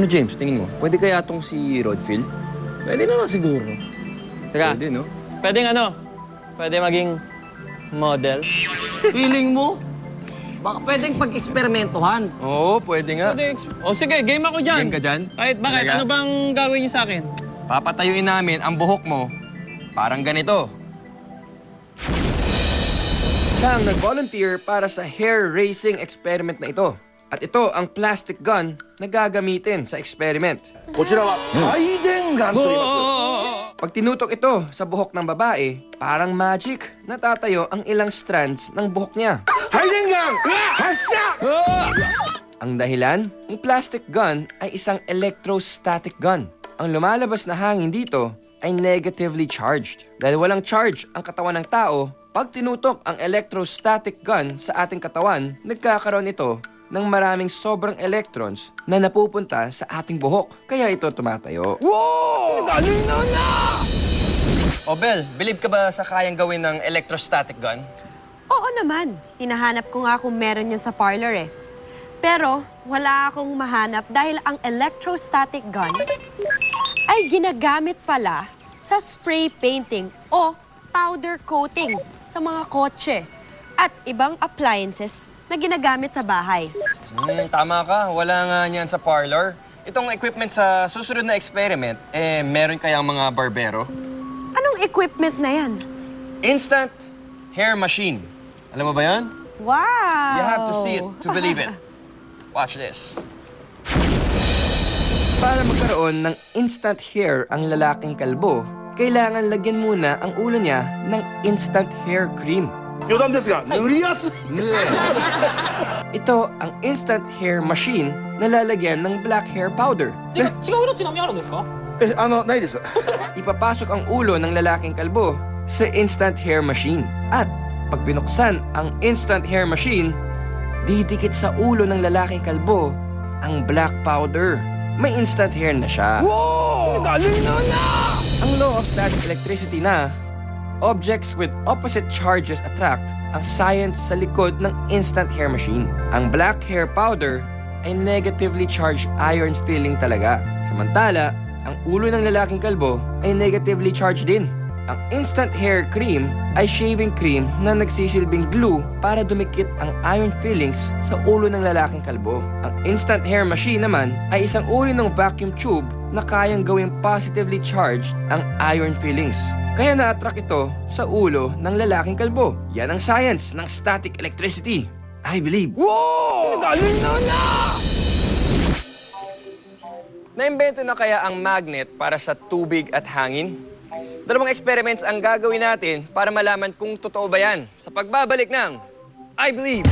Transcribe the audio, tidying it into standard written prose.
Ano, James, tingin mo? Pwede kaya tong si Rodfield? Pwede naman siguro. Teka, Pwede, no? pwedeng ano? Pwede maging model? Feeling mo? Baka pwedeng pag-eksperimentuhan. Oo, pwede nga. O sige, game ako dyan. Game ka dyan? Bakit? Talaga? Ano bang gagawin niyo sa akin? Papatayuin namin ang buhok mo. Parang ganito. Siya ang nag-volunteer para sa hair raising experiment na ito. At ito ang plastic gun na gagamitin sa experiment. こちらは回電ガンと言います。 Pag tinutok ito sa buhok ng babae, parang magic. Natatayo ang ilang strands ng buhok niya. 回電ガン発射 Ang dahilan, ang plastic gun ay isang electrostatic gun. Ang lumalabas na hangin dito ay negatively charged. Dahil walang charge ang katawan ng tao, pag tinutok ang electrostatic gun sa ating katawan, nagkakaroon ito ng maraming sobrang electrons na napupunta sa ating buhok. Kaya ito tumatayo. Wow! Galing na! O Bel, believe ka ba sa kayang gawin ng electrostatic gun? Oo naman. Hinahanap ko nga kung meron yan sa parlor eh. Pero wala akong mahanap dahil ang electrostatic gun ay ginagamit pala sa spray painting o powder coating sa mga kotse at ibang appliances na ginagamit sa bahay. Tama ka. Wala nga niyan sa parlor. Itong equipment sa susunod na experiment, meron kayang mga barbero? Anong equipment na yan? Instant hair machine. Alam mo ba yan? Wow! You have to see it to believe it. Watch this. Para magkaroon ng instant hair ang lalaking kalbo, kailangan lagyan muna ang ulo niya ng instant hair cream. 余談ですが、塗りやすい。 Ito ang instant hair machine na lalagyan ng black hair powder. 違う裏ちなみにあるんですか？ないです。 Ipapasok ang ulo ng lalaking kalbo sa instant hair machine. At pag binuksan ang instant hair machine, didikit sa ulo ng lalaking kalbo ang black powder. May instant hair na siya. Wow! Galing na! Ang law of static electricity na objects with opposite charges attract ang science sa likod ng instant hair machine. Ang black hair powder ay negatively charged iron filling talaga. Samantala, ang ulo ng lalaking kalbo ay negatively charged din. Ang instant hair cream ay shaving cream na nagsisilbing glue para dumikit ang iron fillings sa ulo ng lalaking kalbo. Ang instant hair machine naman ay isang uri ng vacuum tube na kayang gawing positively charged ang iron fillings. Kaya na-attract ito sa ulo ng lalaking kalbo. Yan ang science ng static electricity. I believe. Wow! Galing na! Naimbento na kaya ang magnet para sa tubig at hangin? Dalawang experiments ang gagawin natin para malaman kung totoo ba yan sa pagbabalik ng I Believe.